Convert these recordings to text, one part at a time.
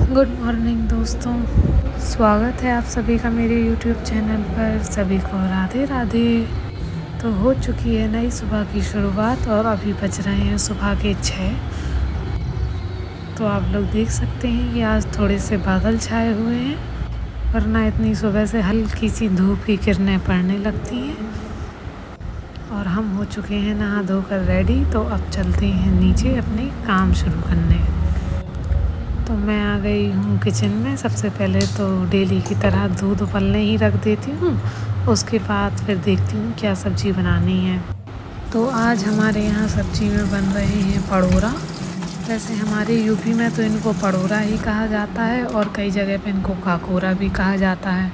Good morning दोस्तों, स्वागत है आप सभी का मेरे YouTube चैनल पर। सभी को राधे राधे। तो हो चुकी है नई सुबह की शुरुआत और अभी बज रहे हैं सुबह के 6। तो आप लोग देख सकते हैं कि आज थोड़े से बादल छाए हुए हैं, वरना इतनी सुबह से हल्की सी धूप की किरणें पड़ने लगती हैं। और हम हो चुके हैं नहा धोकर रेडी, तो अब चलते हैं नीचे अपने काम शुरू करने। तो मैं आ गई हूँ किचन में। सबसे पहले तो डेली की तरह दूध उबलने ही रख देती हूँ, उसके बाद फिर देखती हूँ क्या सब्ज़ी बनानी है। तो आज हमारे यहाँ सब्ज़ी में बन रहे हैं पड़ोरा। वैसे हमारे यूपी में तो इनको पड़ोरा ही कहा जाता है और कई जगह पे इनको काकोरा भी कहा जाता है।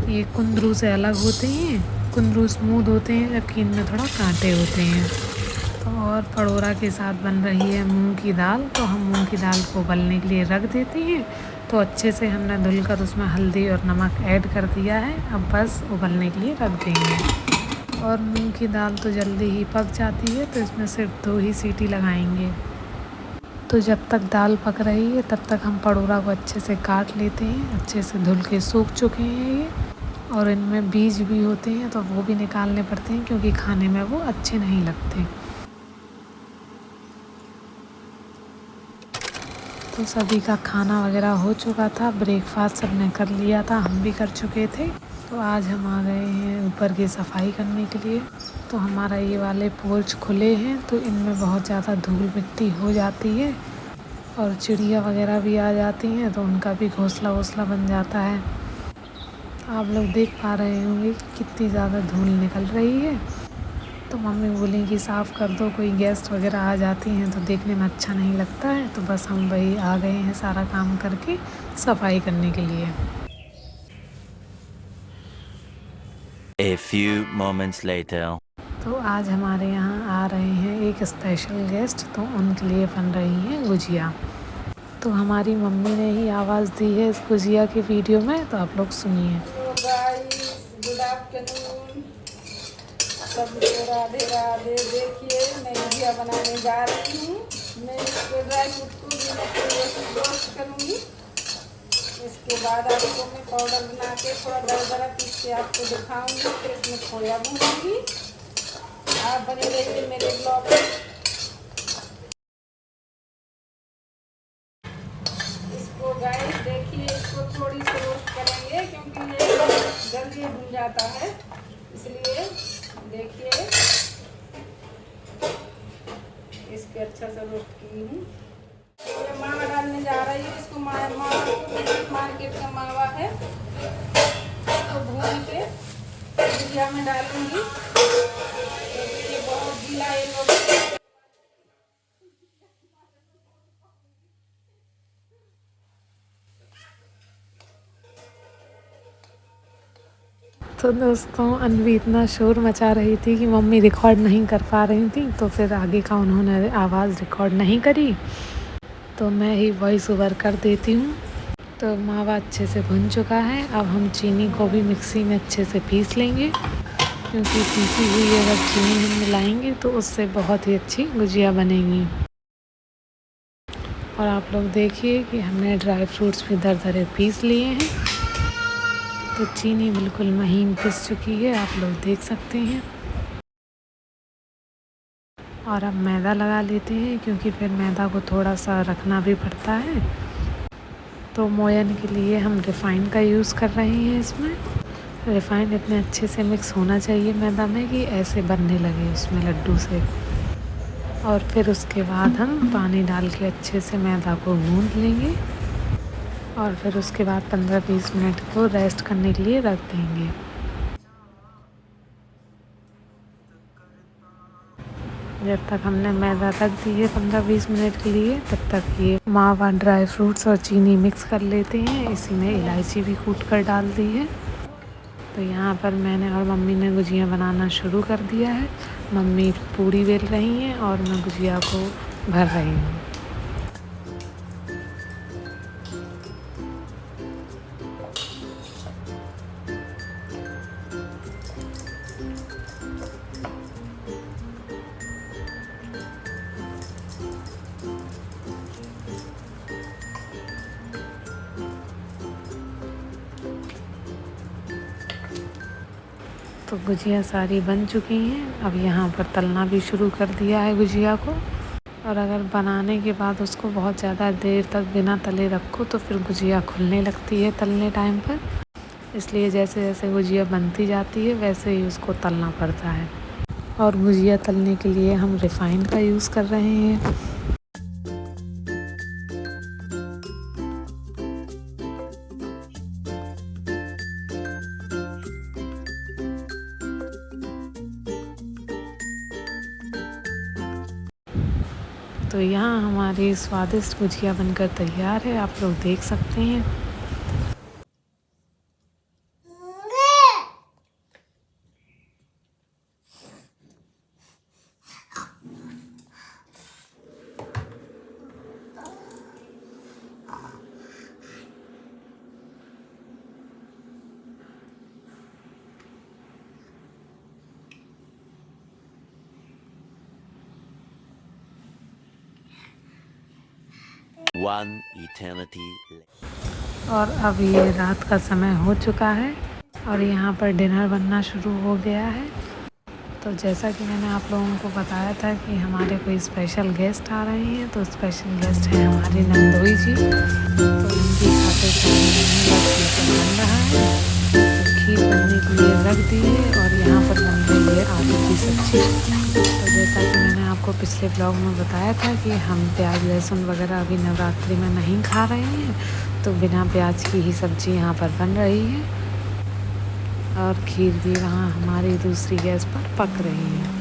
ये कुंदरू से अलग होते हैं, कुंदरू स्मूथ होते हैं जबकि इनमें थोड़ा कांटे होते हैं। तो और पड़ोरा के साथ बन रही है मूंग की दाल। तो हम मूंग की दाल को उबलने के लिए रख देते हैं। तो अच्छे से हमने धुलकर उसमें हल्दी और नमक ऐड कर दिया है। अब बस उबलने के लिए रख देंगे। और मूंग की दाल तो जल्दी ही पक जाती है, तो इसमें सिर्फ 2 ही सीटी लगाएंगे। तो जब तक दाल पक रही है तब तक हम पड़ोरा को अच्छे से काट लेते हैं। अच्छे से धुल के सूख चुके हैं ये, और इनमें बीज भी होते हैं तो वो भी निकालने पड़ते हैं क्योंकि खाने में वो अच्छे नहीं लगते। तो सभी का खाना वगैरह हो चुका था, ब्रेकफास्ट सबने कर लिया था, हम भी कर चुके थे। तो आज हम आ गए हैं ऊपर की सफाई करने के लिए। तो हमारा ये वाले पोर्च खुले हैं, तो इनमें बहुत ज़्यादा धूल मिट्टी हो जाती है और चिड़िया वगैरह भी आ जाती हैं, तो उनका भी घोंसला बन जाता है। आप लोग देख पा रहे होंगे कितनी ज़्यादा धूल निकल रही है। तो मम्मी बोली कि साफ़ कर दो, कोई गेस्ट वगैरह आ जाती हैं तो देखने में अच्छा नहीं लगता है। तो बस हम वही आ गए हैं सारा काम करके सफाई करने के लिए। A few moments later. तो आज हमारे यहाँ आ रहे हैं एक स्पेशल गेस्ट, तो उनके लिए बन रही है गुजिया। तो हमारी मम्मी ने ही आवाज़ दी है इस गुजिया की वीडियो में, तो आप लोग सुनिए। गुड आफ्टरनून, सबको राधे राधे। देखिए मैं गुजिया बनाने जा रही हूँ। मैं इसके ड्राई फ्रूट को भी रोस्ट करूँगी। इसके बाद आपको मैं पाउडर बना के थोड़ा दरदरा पीस के आपको दिखाऊंगी। फिर इसमें खोया भूनूंगी। आप बने रहिए मेरे ब्लॉग में। इसको गाइस देखिए, इसको थोड़ी सी रोस्ट करेंगे क्योंकि ये जल्दी भून जाता है, इसलिए देखिए इसके अच्छा से रोस्ट की हूँ। तो मावा डालने जा रही है। इसको मावा मार्केट का मावा है, इसको भून के गुजिया में डालूंगी। ये बहुत गीला ये लोग। तो दोस्तों अनवी इतना शोर मचा रही थी कि मम्मी रिकॉर्ड नहीं कर पा रही थी, तो फिर आगे का उन्होंने आवाज़ रिकॉर्ड नहीं करी, तो मैं ही वॉइस ओवर कर देती हूँ। तो मावा अच्छे से भुन चुका है। अब हम चीनी को भी मिक्सी में अच्छे से पीस लेंगे, क्योंकि पीसी हुई अगर चीनी हम मिलाएंगे तो उससे बहुत ही अच्छी गुजिया बनेगी। और आप लोग देखिए कि हमने ड्राई फ्रूट्स भी दरदरे पीस लिए हैं। तो चीनी बिल्कुल महीन पिस चुकी है, आप लोग देख सकते हैं। और अब मैदा लगा लेते हैं, क्योंकि फिर मैदा को थोड़ा सा रखना भी पड़ता है। तो मोयन के लिए हम रिफ़ाइन का यूज़ कर रहे हैं। इसमें रिफ़ाइन इतने अच्छे से मिक्स होना चाहिए मैदा में कि ऐसे बनने लगे उसमें लड्डू से। और फिर उसके बाद हम पानी डाल के अच्छे से मैदा को गूँध लेंगे, और फिर उसके बाद 15-20 मिनट को रेस्ट करने के लिए रख देंगे। जब तक हमने मैदा रख दी है 15-20 मिनट के लिए, तब तक ये मावा, ड्राई फ्रूट्स और चीनी मिक्स कर लेते हैं। इसी में इलायची भी कूट कर डाल दी है। तो यहाँ पर मैंने और मम्मी ने गुजिया बनाना शुरू कर दिया है। मम्मी पूड़ी बेल रही हैं और मैं गुजिया को भर रही हूँ। तो गुजिया सारी बन चुकी हैं। अब यहाँ पर तलना भी शुरू कर दिया है गुजिया को। और अगर बनाने के बाद उसको बहुत ज़्यादा देर तक बिना तले रखो तो फिर गुजिया खुलने लगती है तलने टाइम पर। इसलिए जैसे जैसे गुजिया बनती जाती है वैसे ही उसको तलना पड़ता है। और गुजिया तलने के लिए हम रिफ़ाइन का यूज़ कर रहे हैं। तो यहाँ हमारी स्वादिष्ट गुजिया बनकर तैयार है, आप लोग देख सकते हैं। One eternity later. और अब ये रात का समय हो चुका है और यहाँ पर डिनर बनना शुरू हो गया है। तो जैसा कि मैंने आप लोगों को बताया था कि हमारे कोई स्पेशल गेस्ट आ रहे हैं, तो स्पेशल गेस्ट हैं हमारे नंदोई जी। तो उनकी खातिर बस ये बन रहा है। तो खीर बनने के लिए रख दी है और यहाँ पर बन रही है आलू की सब्ज़ी। तो जैसा कि मैंने आपको पिछले ब्लॉग में बताया था कि हम प्याज लहसुन वगैरह अभी नवरात्रि में नहीं खा रहे हैं, तो बिना प्याज की ही सब्ज़ी यहाँ पर बन रही है। और खीर भी वहाँ हमारी दूसरी गैस पर पक रही है।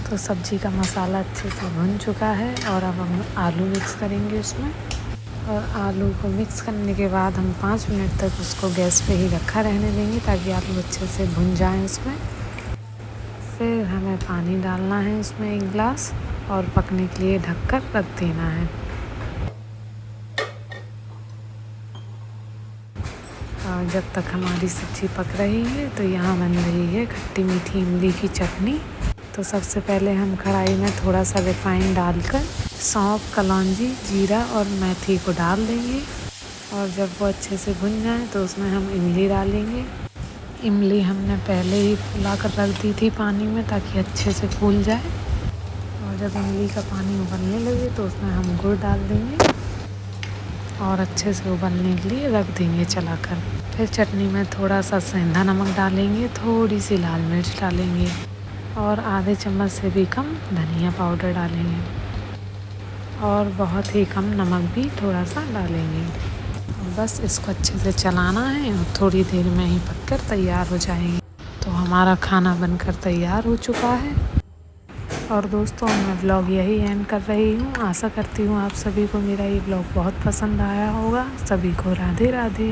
तो सब्ज़ी का मसाला अच्छे से भुन चुका है और अब हम आलू मिक्स करेंगे उसमें। और आलू को मिक्स करने के बाद हम 5 मिनट तक उसको गैस पे ही रखा रहने देंगे ताकि आलू अच्छे से भुन जाएं उसमें। फिर हमें पानी डालना है उसमें 1 गिलास और पकने के लिए ढककर रख देना है। और जब तक हमारी सब्ज़ी पक रही है तो यहाँ बन रही है खट्टी मीठी इमली की चटनी। तो सबसे पहले हम कढ़ाई में थोड़ा सा रिफ़ाइन डालकर सौंफ, कलौंजी, जीरा और मेथी को डाल देंगे। और जब वो अच्छे से भुन जाए तो उसमें हम इमली डालेंगे। इमली हमने पहले ही फुला कर रख दी थी पानी में ताकि अच्छे से फूल जाए। और जब इमली का पानी उबलने लगे तो उसमें हम गुड़ डाल देंगे और अच्छे से उबलने के लिए रख देंगे चलाकर। फिर चटनी में थोड़ा सा सेंधा नमक डालेंगे, थोड़ी सी लाल मिर्च डालेंगे और आधे चम्मच से भी कम धनिया पाउडर डालेंगे और बहुत ही कम नमक भी थोड़ा सा डालेंगे। बस इसको अच्छे से चलाना है और थोड़ी देर में ही पककर तैयार हो जाएंगे। तो हमारा खाना बनकर तैयार हो चुका है। और दोस्तों मैं ब्लॉग यही एंड कर रही हूँ। आशा करती हूँ आप सभी को मेरा ये ब्लॉग बहुत पसंद आया होगा। सभी को राधे राधे।